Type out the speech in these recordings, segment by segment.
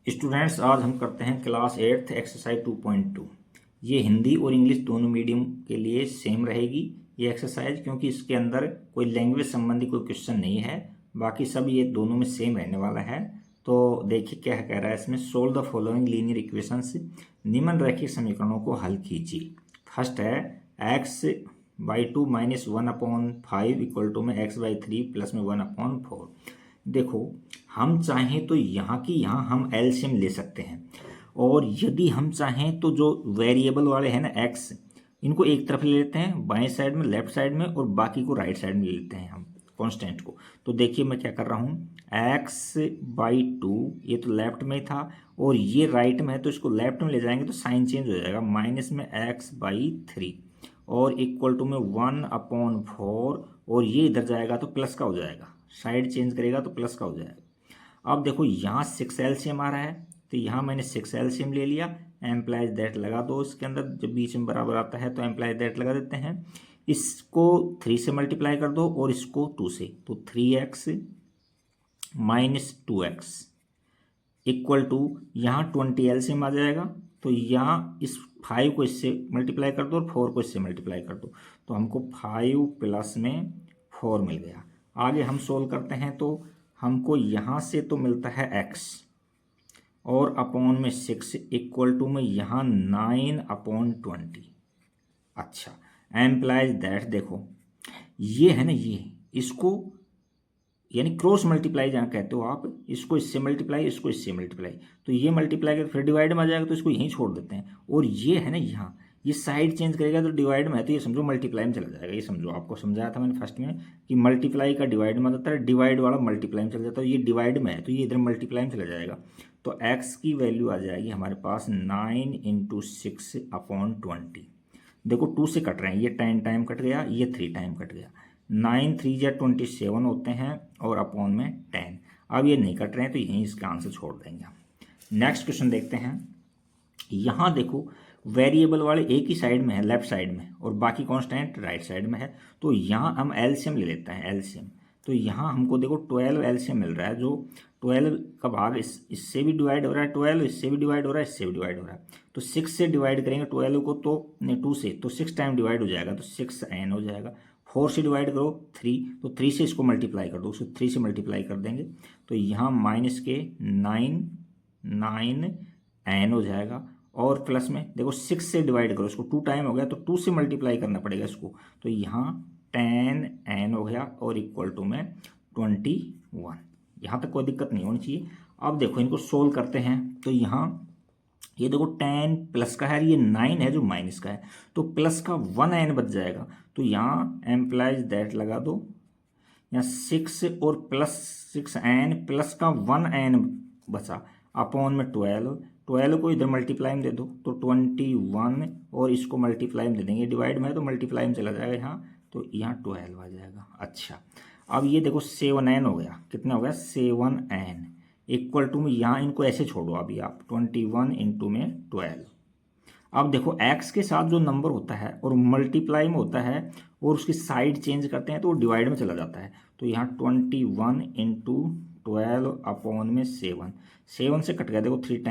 Students, आज हम करते हैं क्लास 8th एक्सरसाइज 2.2। ये हिंदी और इंग्लिश दोनों मीडियम के लिए सेम रहेगी ये एक्सरसाइज, क्योंकि इसके अंदर कोई लैंग्वेज संबंधी कोई क्वेश्चन नहीं है। बाकी सब ये दोनों में सेम रहने वाला है। तो देखिए क्या कह रहा है इसमें। Solve the following linear equations, निम्नरेखीय समीकरणों को हल कीजिए। फर्स्ट है x/2 - 1/5 इक्वल टू में x/3 प्लस में 1/4। देखो, हम चाहें तो यहाँ की यहाँ हम एलसीएम ले सकते हैं, और यदि हम चाहें तो जो वेरिएबल वाले हैं ना x, इनको एक तरफ ले लेते हैं बाएं साइड में, लेफ्ट साइड में, और बाकी को राइट साइड में ले लेते हैं हम कांस्टेंट को। तो देखिए मैं क्या कर रहा हूँ, x/2 ये तो लेफ्ट में था और ये राइट में है, तो इसको लेफ्ट में ले जाएंगे तो साइन चेंज हो जाएगा, माइनस में x/3 और इक्वल टू में 1/4, और ये इधर जाएगा तो प्लस का हो जाएगा, साइड चेंज करेगा तो प्लस का हो जाएगा। अब देखो यहाँ 6 एलसीएम आ रहा है, तो यहाँ मैंने 6 एलसीएम ले लिया। एम्प्लाइज दैट लगा दो इसके अंदर, जब बीच में बराबर आता है तो एम्प्लाइज दैट लगा देते हैं। इसको 3 से मल्टीप्लाई कर दो और इसको 2 से, तो 3x - 2x इक्वल टू यहाँ 20 एलसीएम आ जाएगा। तो यहाँ इस 5 को इससे मल्टीप्लाई कर दो और 4 को इससे मल्टीप्लाई कर दो, तो हमको 5 प्लस में 4 मिल गया। आगे हम सोल्व करते हैं तो हमको यहाँ से तो मिलता है x और अपॉन में 6 इक्वल टू में यहाँ 9/20। अच्छा, एम्प्लाइज दैट देखो ये है ना, ये इसको यानी क्रॉस मल्टीप्लाई जहाँ कहते हो आप, इसको इससे मल्टीप्लाई, इसको इससे मल्टीप्लाई, तो ये मल्टीप्लाई कर फिर डिवाइड में आ जाएगा, तो इसको यहीं छोड़ देते हैं। और ये है ना यहाँ, ये साइड चेंज करेगा तो डिवाइड में है, तो ये समझो मल्टीप्लाई में चला जाएगा। ये समझो, आपको समझाया था मैंने फर्स्ट में कि मल्टीप्लाई का डिवाइड में आता है, डिवाइड वाला मल्टीप्लाई में चला जाता है। ये डिवाइड में है तो ये इधर मल्टीप्लाई में चला जाएगा, तो x की वैल्यू आ जाएगी हमारे पास 9 × 6/20। देखो 2 से कट रहे हैं, ये 10 टाइम कट गया, ये 3 टाइम कट गया, 9 3 या 27 होते हैं और अपॉन में 10। अब ये नहीं कट रहे हैं तो यहीं इसका आंसर छोड़ देंगे। नेक्स्ट क्वेश्चन देखते हैं। यहाँ देखो वेरिएबल वाले एक ही साइड में है, लेफ्ट साइड में, और बाकी कांस्टेंट राइट साइड में है। तो यहाँ हम एलसीएम ले लेते हैं, एलसीएम। तो यहाँ हमको देखो 12 एलसीएम मिल रहा है, जो 12 का भाग इससे भी डिवाइड हो रहा है, 12 इससे भी डिवाइड हो रहा है, इससे भी डिवाइड हो रहा है। तो 6 से डिवाइड करेंगे 12 को, तो 2 से, तो 6 टाइम डिवाइड हो जाएगा, तो 6n हो जाएगा। 4 से डिवाइड करो 3, तो 3 से इसको मल्टीप्लाई कर दो, उसको 3 से मल्टीप्लाई कर देंगे, तो यहाँ माइनस के 9n हो जाएगा। और प्लस में देखो 6 से डिवाइड करो, इसको 2 टाइम हो गया, तो 2 से मल्टीप्लाई करना पड़ेगा इसको, तो यहाँ 10n हो गया और इक्वल टू में 21। यहाँ तक कोई दिक्कत नहीं होनी चाहिए। अब देखो इनको सोल्व करते हैं, तो यहाँ ये देखो 10 प्लस का है, ये 9 है जो माइनस का है, तो प्लस का 1n बच जाएगा। तो यहाँ एम्प्लाइज दैट लगा दो, यहाँ 6 और प्लस 6n प्लस का 1n बचा, अपॉन में 12 को इधर मल्टीप्लाई में दे दो, तो 21, और इसको मल्टीप्लाई में दे देंगे, डिवाइड में है तो मल्टीप्लाई में चला जाएगा यहाँ, तो यहाँ 12 आ जाएगा। अच्छा, अब ये देखो 7n हो गया, कितना हो गया 7n इक्वल टू में, यहाँ इनको ऐसे छोड़ो अभी आप, 21 × में 12। अब देखो x के साथ जो नंबर होता है और मल्टीप्लाई में होता है और उसकी साइड चेंज करते हैं तो वो डिवाइड में चला जाता है। तो यहाँ 21 × 12 अपॉन में 7 से कट गया, देखो 3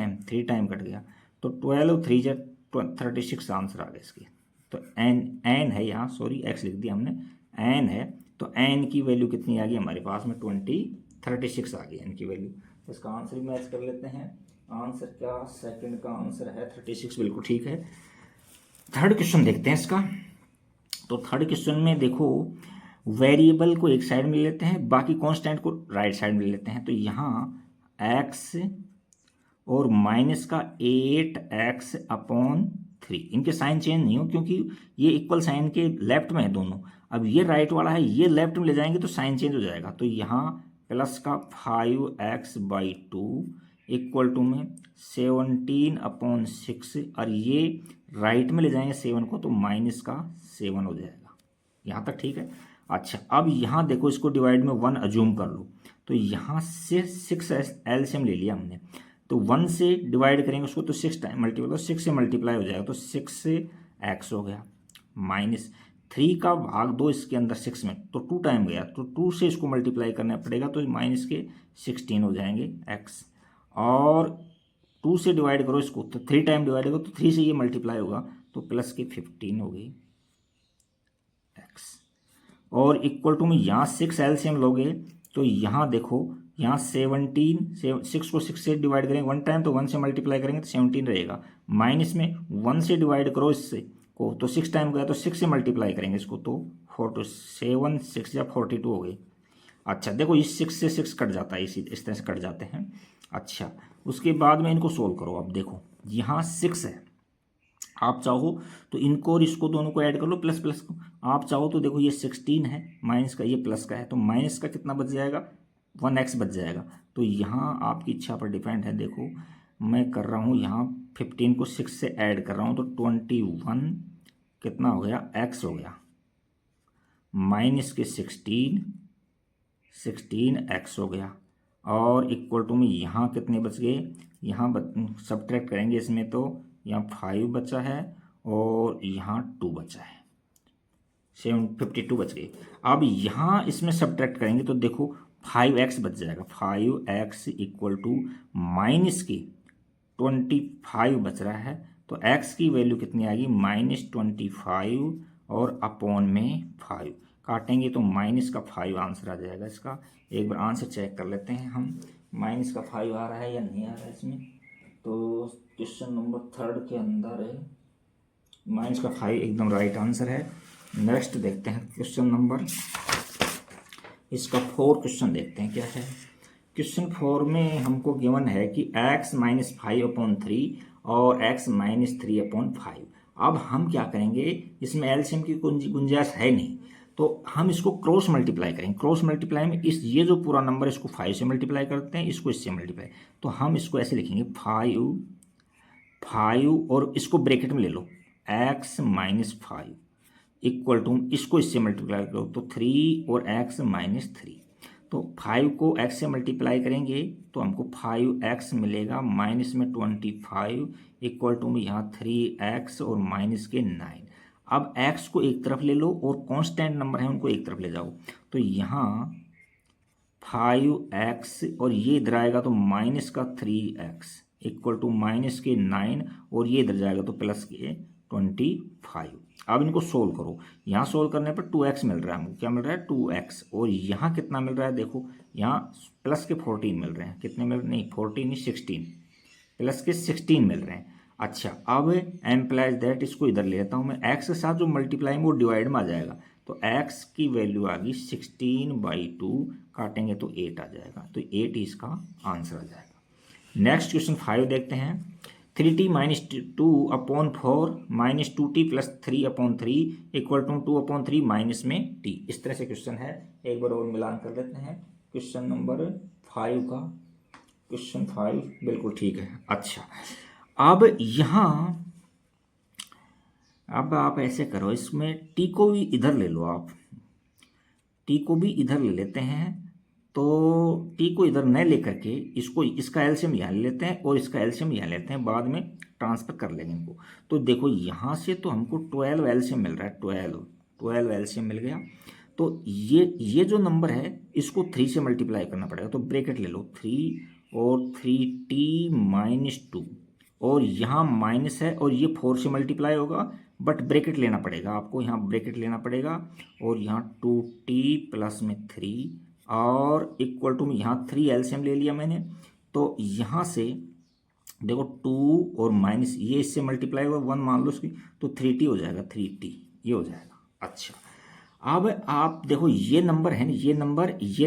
टाइम कट गया, तो 12 3 36 आंसर आ गया इसकी। तो n है यहाँ, सॉरी x लिख दिया हमने, n है, तो n की वैल्यू कितनी आ गई हमारे पास में 36 आ गई n की वैल्यू। तो इसका आंसर भी मैच कर लेते हैं। आंसर क्या, सेकंड का आंसर है 36, बिल्कुल ठीक है। थर्ड क्वेश्चन देखते हैं इसका। तो थर्ड क्वेश्चन में देखो वेरिएबल को एक साइड में ले लेते हैं, बाकी कांस्टेंट को राइट साइड में ले लेते हैं। तो यहाँ x और माइनस का 8x/3, इनके साइन चेंज नहीं हो क्योंकि ये इक्वल साइन के लेफ्ट में है दोनों। अब ये राइट वाला है, ये लेफ्ट में ले जाएंगे तो साइन चेंज हो जाएगा, तो यहाँ प्लस का 5x/2 इक्वल टू में 17/6, और ये राइट में ले जाएंगे 7 को, तो माइनस का 7 हो जाएगा। यहाँ तक ठीक है। अच्छा, अब यहाँ देखो इसको डिवाइड में 1 अज्यूम कर लो, तो यहाँ से 6 एलसीएम ले लिया हमने, तो 1 से डिवाइड करेंगे उसको, तो 6 टाइम मल्टीप्लाई, तो 6 से मल्टीप्लाई हो जाएगा, तो 6 से x हो गया, माइनस 3 का भाग 2 इसके अंदर 6 में, तो 2 टाइम गया, तो 2 से इसको मल्टीप्लाई करना पड़ेगा, तो माइनस के 16 हो जाएंगे x। और 2 से डिवाइड करो इसको, तो 3 टाइम डिवाइड करो तो 3 से ये मल्टीप्लाई होगा, तो प्लस की 15 हो गई एक्स। और इक्वल टू में यहाँ 6 एलसीएम लोगे तो यहाँ देखो, यहाँ 17, 6 को 6 से डिवाइड करेंगे 1 टाइम, तो 1 से मल्टीप्लाई करेंगे तो 17 रहेगा। माइनस में 1 से डिवाइड करो इससे को, तो 6 टाइम गया तो 6 से मल्टीप्लाई करेंगे इसको, तो 7 6 या 42 हो गई। अच्छा देखो, इस 6 से 6 कट जाता है, इस तरह से कट जाते हैं। अच्छा, उसके बाद में इनको सोल्व करो। अब देखो यहाँ 6 है, आप चाहो तो इनको और इसको दोनों को ऐड कर लो, प्लस प्लस को। आप चाहो तो देखो ये 16 है, माइनस का ये प्लस का है, तो माइनस का कितना बच जाएगा, 1x बच जाएगा। तो यहाँ आपकी इच्छा पर डिपेंड है। देखो मैं कर रहा हूँ यहाँ 15 को 6 से ऐड कर रहा हूँ, तो 21 कितना हो गया, x हो गया, माइनस के 16 x हो गया। और इक्वल टू में यहाँ कितने बच गए, यहाँ सब्ट्रैक्ट करेंगे इसमें, तो यहाँ 5 बचा है और यहाँ 2 बचा है, 52 बच गई। अब यहाँ इसमें सब्ट्रैक्ट करेंगे तो देखो 5x बच जाएगा, 5x इक्वल टू माइनस की 25 बच रहा है, तो x की वैल्यू कितनी आएगी, -25 और अपॉन में 5 काटेंगे तो माइनस का 5 आंसर आ जाएगा इसका। एक बार आंसर चेक कर लेते हैं हम, माइनस का 5 आ रहा है या नहीं आ रहा है इसमें। तो क्वेश्चन नंबर 3 के अंदर है माइनस का 5 एकदम राइट आंसर है। नेक्स्ट देखते हैं क्वेश्चन नंबर, इसका 4 क्वेश्चन देखते हैं क्या है। क्वेश्चन 4 में हमको गिवन है कि x - 5/3 और x - 3/5। अब हम क्या करेंगे, इसमें एलसीएम की गुंजाइश है नहीं, तो हम इसको क्रॉस मल्टीप्लाई करेंगे। क्रॉस मल्टीप्लाई में ये जो पूरा नंबर इसको 5 से मल्टीप्लाई करते हैं, इसको इससे मल्टीप्लाई, तो हम इसको ऐसे लिखेंगे 5 और इसको ब्रैकेट में ले लो, x - 5 इक्वल टू, इसको इससे मल्टीप्लाई करो तो 3 और x - 3। तो 5 को x से मल्टीप्लाई करेंगे तो हमको 5x मिलेगा, माइनस में 25 इक्वल टू में यहाँ 3x और माइनस के 9। अब x को एक तरफ ले लो और कांस्टेंट नंबर है उनको एक तरफ ले जाओ, तो यहाँ 5x और ये इधर आएगा तो माइनस का 3x इक्वल टू माइनस के 9 और ये इधर जाएगा तो प्लस के 25। अब इनको सोल्व करो, यहाँ सोल्व करने पर 2x मिल रहा है हमको, क्या मिल रहा है 2x, और यहाँ कितना मिल रहा है, देखो यहाँ प्लस के 14 मिल रहे हैं, कितने मिल रहे, नहीं 14 नहीं 16, प्लस के 16 मिल रहे हैं। अच्छा, अब एम्प्लाइज दैट, इसको इधर ले लेता हूँ मैं, x के साथ जो मल्टीप्लाई में वो डिवाइड में आ जाएगा, तो x की वैल्यू आ गई 16/2, काटेंगे तो 8 आ जाएगा, तो 8 इसका आंसर आ जाएगा। नेक्स्ट क्वेश्चन 5 देखते हैं। 3t - 2/4 - 2t + 3/3 equal to 2/3 minus में t। इस तरह से क्वेश्चन है, एक बार और मिलान कर लेते हैं क्वेश्चन नंबर 5 का। क्वेश्चन 5 बिल्कुल ठीक है। अच्छा, अब यहाँ अब आप ऐसे करो, इसमें t को भी इधर ले लो, आप t को भी इधर ले लेते हैं, तो t को इधर न लेकर के इसको, इसका एलसीएम यहाँ ले लेते हैं और इसका एलसीएम यहाँ लेते हैं, बाद में ट्रांसफर कर लेंगे इनको। तो देखो यहाँ से तो हमको 12 एलसीएम मिल रहा है, 12 एलसीएम मिल गया। तो ये जो नंबर है इसको 3 से मल्टीप्लाई करना पड़ेगा, तो ब्रैकेट ले लो 3 और 3t - 2, और यहाँ माइनस है और ये 4 से मल्टीप्लाई होगा, बट ब्रैकेट लेना पड़ेगा आपको, यहाँ ब्रैकेट लेना पड़ेगा, और यहाँ 2t प्लस में 3 और इक्वल टू में यहाँ 3 एलसीएम ले लिया मैंने, तो यहाँ से देखो 2 और माइनस ये इससे मल्टीप्लाई हुआ 1 मान लो इसकी, तो 3t हो जाएगा, 3t ये हो जाएगा। अच्छा, अब आप देखो ये नंबर है ना, ये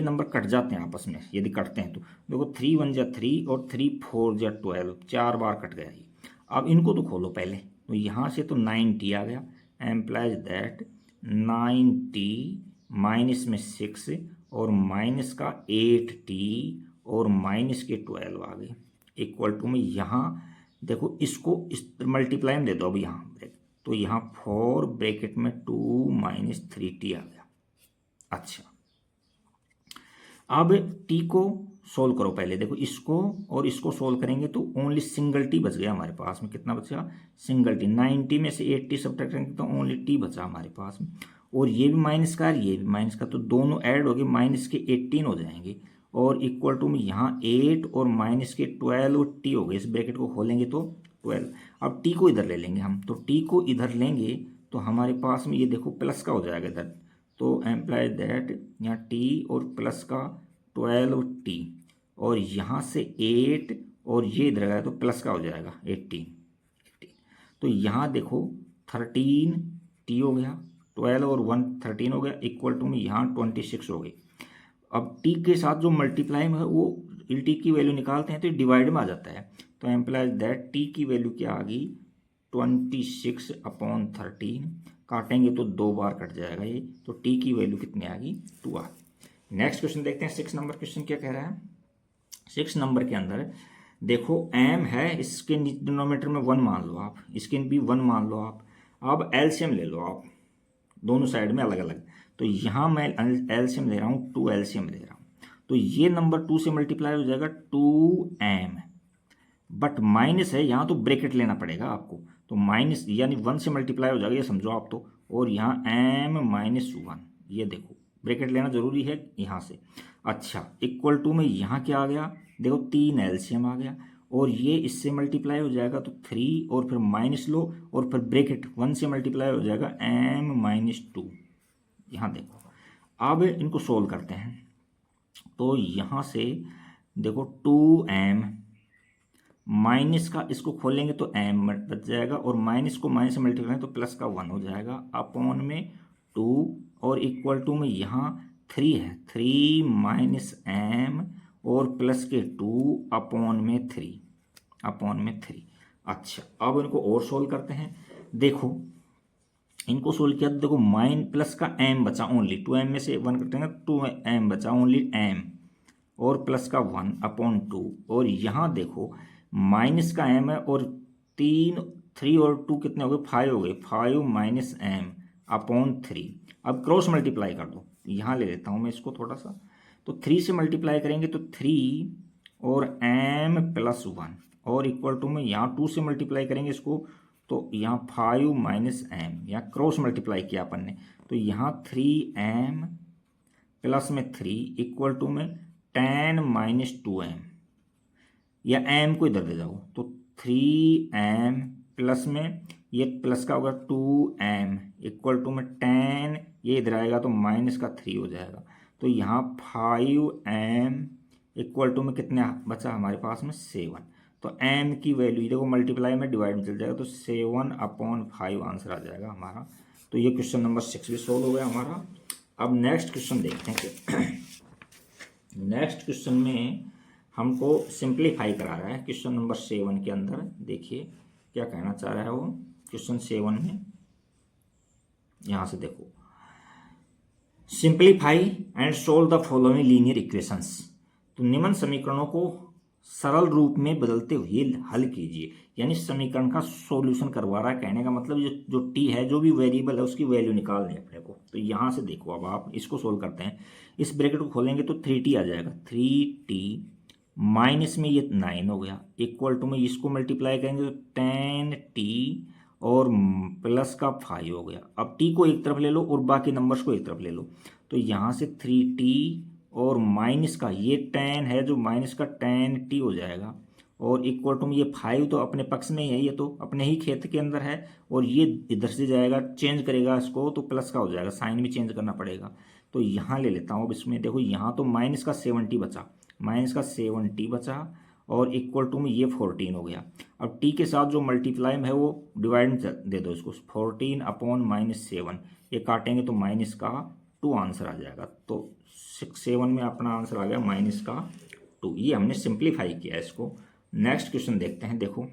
नंबर कट जाते हैं आपस में, यदि कटते हैं तो देखो 3 × 1 = 3 और 3 × 4 = 12, 4 बार कट गया ये। अब इनको तो खोलो पहले, तो यहाँ से तो 9t आ गया, एम्प्लाइज दैट 9t माइनस में 6 और माइनस का 8t और माइनस के 12 आ गए, इक्वल टू में यहाँ देखो इसको इस मल्टीप्लाई में दे दो, अब यहाँ तो यहाँ 4 ब्रैकेट में 2 - 3t आ गया। अच्छा, अब t को सोल्व करो पहले, देखो इसको और इसको सोल्व करेंगे तो ओनली सिंगल t बच गया हमारे पास में, कितना बचा, सिंगल t। 90 में से 80 सब्ट्रैक्ट करेंगे तो ओनली t बचा हमारे पास में, और ये भी माइनस का ये भी माइनस का, तो दोनों ऐड हो गए, माइनस के 18 हो जाएंगे, और इक्वल टू में यहाँ 8 और माइनस के 12 और टी हो गए। इस ब्रैकेट को खोलेंगे तो 12। अब टी को इधर ले लेंगे हम, तो टी को इधर लेंगे तो हमारे पास में ये देखो प्लस का हो जाएगा इधर, तो एम्प्लाइज दैट यहाँ टी और प्लस का 12 टी और यहाँ से 8 और ये इधर आएगा तो प्लस का हो जाएगा 18। तो यहाँ देखो 13 टी हो गया, 12 और 1 13 हो गया, इक्वल टू में यहाँ 26 हो गई। अब टी के साथ जो मल्टीप्लाई में है वो टी की वैल्यू निकालते हैं तो डिवाइड में आ जाता है। तो एम्प्लाइज दैट टी की वैल्यू क्या आ गई 26/13, काटेंगे तो 2 बार कट जाएगा ये, तो टी की वैल्यू कितनी आ गई 2 आ। नेक्स्ट क्वेश्चन देखते हैं 6 नंबर क्वेश्चन क्या कह रहा है। 6 नंबर के अंदर देखो m है, इसके डिनोमिनेटर में 1 मान लो आप, इसके भी 1 मान लो आप। अब एलसीएम ले लो आप दोनों साइड में अलग अलग, तो यहाँ मैं एलसीएम ले रहा हूँ 2 एलसीएम ले रहा हूँ, तो ये नंबर 2 से मल्टीप्लाई हो जाएगा 2m, बट माइनस है यहाँ तो ब्रैकेट लेना पड़ेगा आपको, तो माइनस यानी 1 से मल्टीप्लाई हो जाएगा ये समझो आप तो, और यहाँ m-1 ये देखो ब्रैकेट लेना जरूरी है यहाँ से। अच्छा इक्वल टू में यहाँ क्या आ गया देखो 3 एलसीएम आ गया, और ये इससे मल्टीप्लाई हो जाएगा तो 3 और फिर माइनस लो और फिर ब्रैकेट 1 से मल्टीप्लाई हो जाएगा m-2। यहाँ देखो अब इनको सोल्व करते हैं, तो यहाँ से देखो 2m माइनस का इसको खोलेंगे तो m बच जाएगा, और माइनस को माइनस से मल्टीप्लाई तो प्लस का 1 हो जाएगा अपॉन में 2, और इक्वल टू में यहाँ 3 है 3 माइनस m और प्लस के 2 अपॉन में 3। अच्छा अब इनको और सोल्व करते हैं, देखो इनको सोल्व किया तो देखो माइन प्लस का m बचा ओनली, 2m में से 1 कटेंगे 2m बचा ओनली m, और प्लस का 1 अपॉन 2, और यहाँ देखो माइनस का m है और 3 और 2 कितने हो गए 5 हो गए, 5 माइनस m अपॉन 3। अब क्रॉस मल्टीप्लाई कर दो, यहाँ ले लेता हूँ मैं इसको थोड़ा सा, तो 3 से मल्टीप्लाई करेंगे तो 3 और m प्लस 1, और इक्वल टू में यहाँ 2 से मल्टीप्लाई करेंगे इसको तो यहाँ 5 माइनस m, यहाँ क्रॉस मल्टीप्लाई किया अपन ने, तो यहाँ 3m प्लस में 3 इक्वल टू में 10 माइनस 2m, या m को इधर ले जाओ तो 3m प्लस में ये प्लस का होगा 2m इक्वल टू में 10, ये इधर आएगा तो माइनस का 3 हो जाएगा, तो यहाँ 5m इक्वल टू में कितने बचा हमारे पास में 7, तो m की वैल्यू देखो मल्टीप्लाई में डिवाइड में चल जाएगा तो 7/5 आंसर आ जाएगा हमारा। तो ये क्वेश्चन नंबर 6 भी सोल्व हो गया हमारा। अब नेक्स्ट क्वेश्चन देखते हैं कि नेक्स्ट क्वेश्चन में हमको सिंप्लीफाई करा रहा है। क्वेश्चन नंबर 7 के अंदर देखिए क्या कहना चाह रहा है वो, क्वेश्चन 7 में यहाँ से देखो simplify and solve the following linear equations, तो निम्न समीकरणों को सरल रूप में बदलते हुए हल कीजिए, यानी समीकरण का सॉल्यूशन करवा रहा है। कहने का मतलब जो टी है जो भी वेरिएबल है उसकी वैल्यू निकालनी है अपने को। तो यहाँ से देखो अब आप इसको सोल्व करते हैं, इस ब्रैकेट को खोलेंगे तो 3t आ जाएगा, 3t माइनस में ये 9 हो गया, इक्वल टू में इसको मल्टीप्लाई करेंगे तो 10t और प्लस का 5 हो गया। अब t को एक तरफ ले लो और बाकी नंबर्स को एक तरफ ले लो, तो यहाँ से 3t और माइनस का ये 10 है जो माइनस का 10t हो जाएगा, और इक्वल टू में ये 5 तो अपने पक्ष में ही है, ये तो अपने ही खेत के अंदर है, और ये इधर से जाएगा चेंज करेगा इसको तो प्लस का हो जाएगा, साइन भी चेंज करना पड़ेगा। तो यहाँ ले लेता हूँ अब इसमें देखो यहाँ तो माइनस का 7t बचा, और इक्वल टू में ये 14 हो गया। अब t के साथ जो मल्टीप्लाई में है वो डिवाइड में दे दो इसको, 14/-7, ये काटेंगे तो माइनस का 2 आंसर आ जाएगा। तो 7 में अपना आंसर आ गया माइनस का 2। ये हमने सिंप्लीफाई किया इसको। नेक्स्ट क्वेश्चन देखते हैं, देखो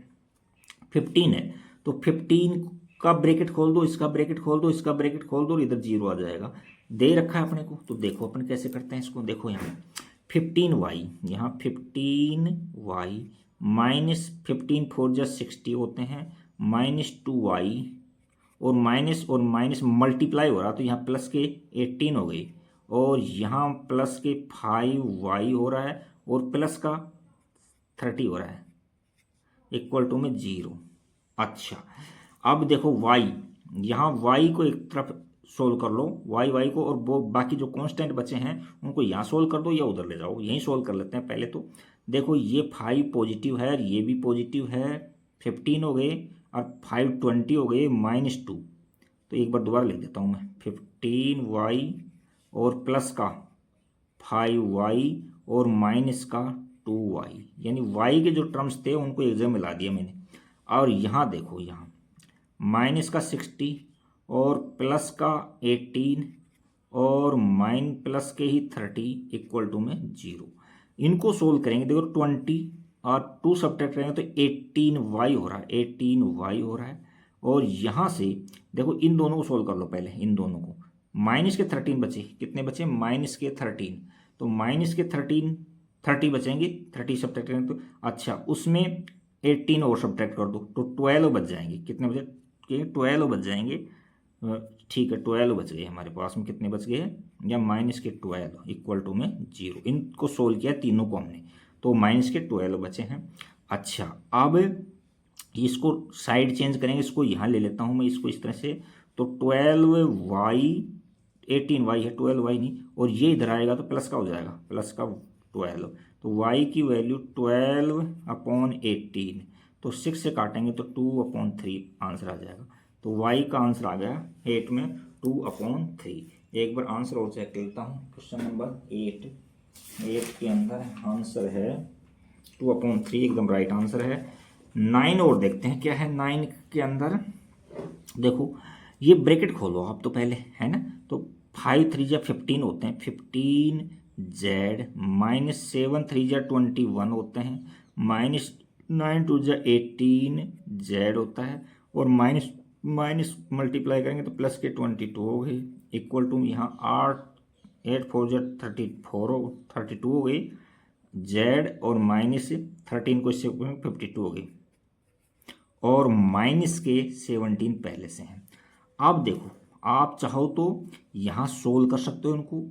15 है तो 15 का ब्रैकेट खोल दो, इसका ब्रैकेट खोल दो, इसका ब्रैकेट खोल दो, इधर 0 आ जाएगा, दे रखा है अपने को। तो देखो अपन कैसे करते हैं इसको, देखो यहाँ 15y, यहाँ 15y माइनस 15 4 60 होते हैं, माइनस 2y और माइनस मल्टीप्लाई हो रहा तो यहाँ प्लस के 18 हो गई, और यहाँ प्लस के 5y हो रहा है और प्लस का 30 हो रहा है, इक्वल टू में 0। अच्छा अब देखो y, यहाँ y को एक तरफ सोल्व कर लो वाई को, और वो बाकी जो कांस्टेंट बचे हैं उनको यहाँ सोल्व कर दो या उधर ले जाओ। यहीं सोल्व कर लेते हैं पहले तो। देखो ये 5 पॉजिटिव है और ये भी पॉजिटिव है, 15 हो गए, और 5 20 हो गए, -2। तो एक बार दोबारा लिख देता हूँ मैं, 15y और प्लस का 5y और माइनस का 2y, यानी y के जो टर्म्स थे उनको एक जगह मिला दिया मैंने। और यहाँ देखो, यहाँ माइनस का 60 और प्लस का 18 और माइन प्लस के ही 30 इक्वल टू में 0। इनको सोल्व करेंगे, देखो 20 और 2 सब्ट्रैक्ट करेंगे तो 18y हो रहा है, 18y हो रहा है। और यहाँ से देखो इन दोनों को सोल्व कर लो पहले, इन दोनों को। माइनस के 13 बचे, कितने बचे, माइनस के 13, तो माइनस के 30 बचेंगे, 30 सब्ट्रैक्ट करेंगे तो अच्छा, उसमें 18 और सब्ट्रैक्ट कर दो तो 12 बच जाएंगे। कितने बचे, 12 बच जाएंगे। ठीक है, 12 बच गए हमारे पास में। कितने बच गए हैं, या माइनस के 12 इक्वल टू में 0। इनको सोल्व किया तीनों को हमने, तो माइनस के 12 बचे हैं। अच्छा, अब इसको साइड चेंज करेंगे, इसको यहाँ ले लेता हूँ मैं, इसको इस तरह से। तो 12y, 18y है, 12y नहीं, और ये इधर आएगा तो प्लस का हो जाएगा, प्लस का 12। तो y की वैल्यू 12/18, तो 6 से काटेंगे तो 2/3 आंसर आ जाएगा। तो y का आंसर आ गया 8 में 2/3। एक बार आंसर और चेक कर लेता हूँ। क्वेश्चन नंबर 8 के अंदर आंसर है 2/3, एकदम राइट आंसर है। 9 और देखते हैं क्या है 9 के अंदर। देखो ये ब्रैकेट खोलो आप तो पहले, है ना। तो 5 3 जा 15 होते हैं, 15z -7 3 जा 21 होते हैं, -9 2 जा 18z होता है, और माइनस मल्टीप्लाई करेंगे तो प्लस के 22 हो गए, इक्वल टू यहाँ 8 4 जा 32 हो गई, z और -13 को इससे 52 हो गई, और माइनस के 17 पहले से हैं। अब देखो आप चाहो तो यहाँ सोल्व कर सकते हो, इनको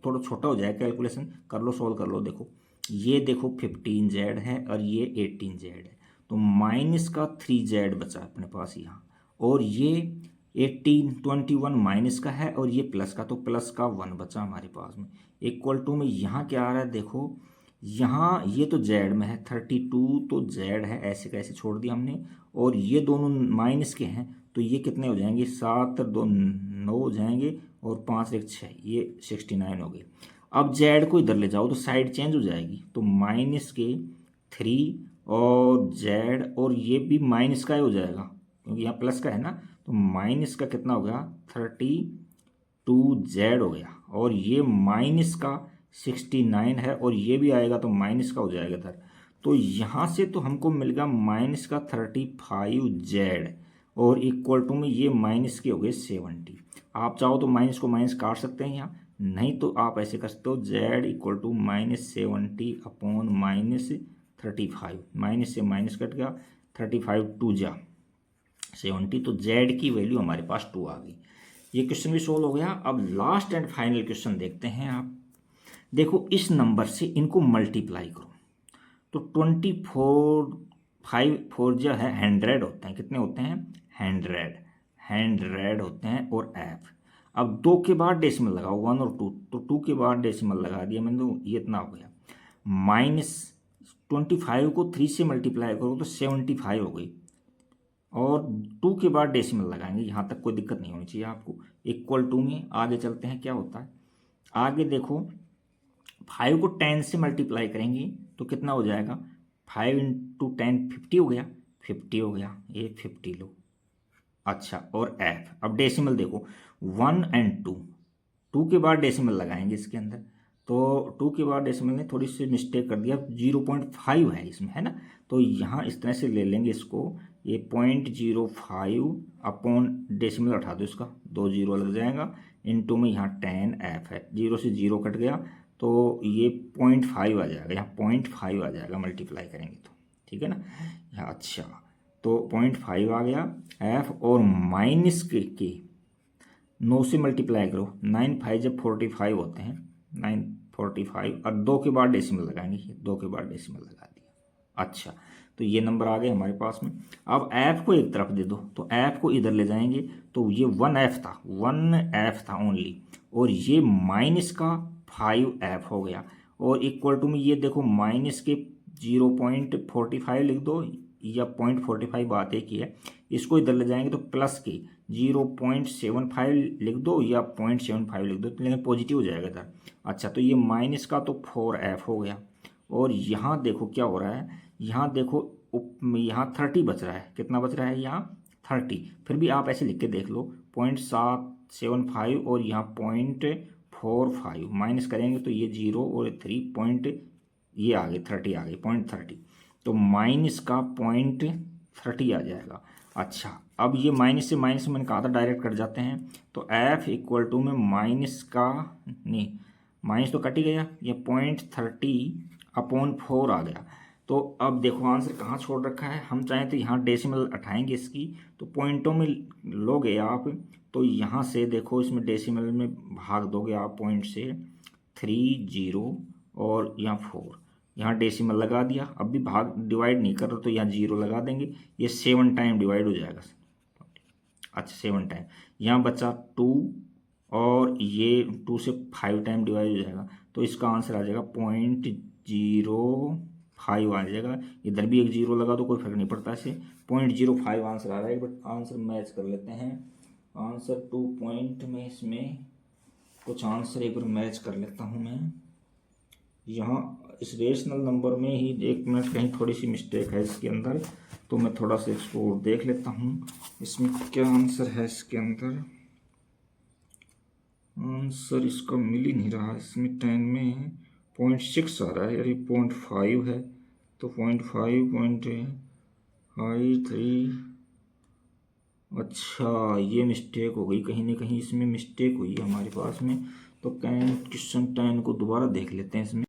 थोड़ा छोटा हो जाए कैलकुलेशन, कर लो, सोल्व कर लो। देखो ये देखो 15z है और ये 18z है, तो माइनस का 3z बचा अपने पास यहाँ, और ये 21 माइनस का है और ये प्लस का, तो प्लस का 1 बचा हमारे पास में, इक्वल टू में यहाँ क्या आ रहा है, देखो यहाँ ये तो z में है 32, तो z है, ऐसे कैसे छोड़ दिया हमने, और ये दोनों माइनस के हैं, तो ये कितने हो जाएंगे, 7 2 9 हो जाएंगे, और 5 1 6, ये 69 हो गए। अब z को इधर ले जाओ तो साइड चेंज हो जाएगी, तो माइनस के 3 और z, और ये भी माइनस का ही हो जाएगा क्योंकि यहाँ प्लस का है ना, तो माइनस का कितना हो गया 32z हो गया, और ये माइनस का 69 है, और ये भी आएगा तो माइनस का हो जाएगा इधर। तो यहाँ से तो हमको मिल गया माइनस का 35z, और इक्वल टू में ये माइनस के हो गए 70। आप चाहो तो माइनस को माइनस काट सकते हैं यहाँ, नहीं तो आप ऐसे कर सकते हो z equal to -70 upon -35, minus से माइनस कट गया, 35 2 जा 70, तो z की वैल्यू हमारे पास 2 आ गई। ये क्वेश्चन भी सोल्व हो गया। अब लास्ट एंड फाइनल क्वेश्चन देखते हैं। आप देखो इस नंबर से इनको मल्टीप्लाई करो, तो 24 5 4 जो है 100 होते हैं, कितने होते हैं 100 होते हैं, और f। अब 2 के बाद डेसिमल लगाओ, 1 और 2, तो 2 के बाद डेसिमल लगा दिया मैंने, तो ये इतना हो गया। -25 को 3 से मल्टीप्लाई करो तो 75 हो गई, और 2 के बाद डेसिमल लगाएंगे, यहाँ तक कोई दिक्कत नहीं होनी चाहिए आपको। इक्वल टू में आगे चलते हैं, क्या होता है आगे देखो, 5 को 10 से मल्टीप्लाई करेंगे तो कितना हो जाएगा, 5 × 10 50 हो गया, 50 हो गया, ये 50 लो। अच्छा, और f, अब डेसिमल देखो 1 और 2 के बाद डेसिमल लगाएंगे इसके अंदर, तो 2 के बाद डेसिमल ने थोड़ी सी मिस्टेक कर दिया, 0.5 है इसमें, है ना। तो यहाँ इस तरह से ले लेंगे इसको, ये 0.05 अपॉन डेसिमल हटा दो, इसका 2 0 लग जाएगा, इनटू में यहाँ 10f है, 0 से 0 कट गया, तो ये 0.5 आ जाएगा, यहाँ 0.5 आ जाएगा मल्टीप्लाई करेंगे तो, ठीक है ना। यहाँ अच्छा, तो 0.5 आ गया f, और माइनस के 9 से मल्टीप्लाई करो, 9 5 जब 45 होते हैं, 9 45, और 2 के बाद डेसिमल लगाएंगे, 2 के बाद डेसिमल लगा दिया। अच्छा, तो ये नंबर आ गए हमारे पास में। अब एफ को एक तरफ दे दो, तो एफ को इधर ले जाएंगे, तो ये 1f था, 1f था ओनली, और ये माइनस का 5f हो गया, और इक्वल टू में ये देखो माइनस के 0.45 लिख दो, या 0.45 बात एक ही है। इसको इधर ले जाएंगे तो प्लस के 0.75 लिख दो या 0.75 लिख दो, लेकिन पॉजिटिव हो जाएगा इधर। अच्छा, तो ये माइनस का तो 4f हो गया, और यहाँ देखो क्या हो रहा है, यहाँ देखो यहाँ 30 बच रहा है, कितना बच रहा है यहाँ 30, फिर भी आप ऐसे लिख के देख लो 0.775 और यहाँ 0.45 माइनस करेंगे तो ये 0 और 3 पॉइंट ये आ गए 30 आ गई 0.30, तो माइनस का 0.30 आ जाएगा। अच्छा, अब ये माइनस से मैंने कहा था डायरेक्ट कट जाते हैं, तो f इक्वल टू में माइनस का नहीं, माइनस तो कट ही गया, ये 0.30/4 आ गया। तो अब देखो आंसर कहाँ छोड़ रखा है, हम चाहें तो यहाँ डेसिमल उठाएंगे इसकी, तो पॉइंटों में लोगे आप, तो यहाँ से देखो इसमें डेसिमल में भाग दोगे आप पॉइंट से 3 0 और यहाँ 4, यहाँ डेसिमल लगा दिया, अब भी भाग डिवाइड नहीं कर रहा तो यहाँ 0 लगा देंगे, ये 7 टाइम डिवाइड हो जाएगा। अच्छा 7 टाइम, यहाँ बचा 2 और ये 2 से 5 टाइम डिवाइड हो जाएगा, तो इसका आंसर आ जाएगा 0.05 आ जाएगा। इधर भी एक 0 लगा तो कोई फर्क नहीं पड़ता, से 0.05 आंसर आ रहा है। बट आंसर मैच कर लेते हैं, आंसर 2 पॉइंट में इसमें कुछ आंसर एक बार मैच कर लेता हूँ मैं। यहाँ इस रेशनल नंबर में ही 1 मिनट कहीं थोड़ी सी मिस्टेक है इसके अंदर, तो मैं थोड़ा सा इसको देख लेता हूँ इसमें क्या आंसर है। इसके अंदर आंसर इसका मिल ही नहीं रहा, इसमें 10 में 0.6 आ रहा है, यार 0.5 है, तो 0.5.53। अच्छा, ये मिस्टेक हो गई, कहीं ना कहीं इसमें मिस्टेक हुई है हमारे पास में, तो क्वेश्चन 10 को दोबारा देख लेते हैं इसमें।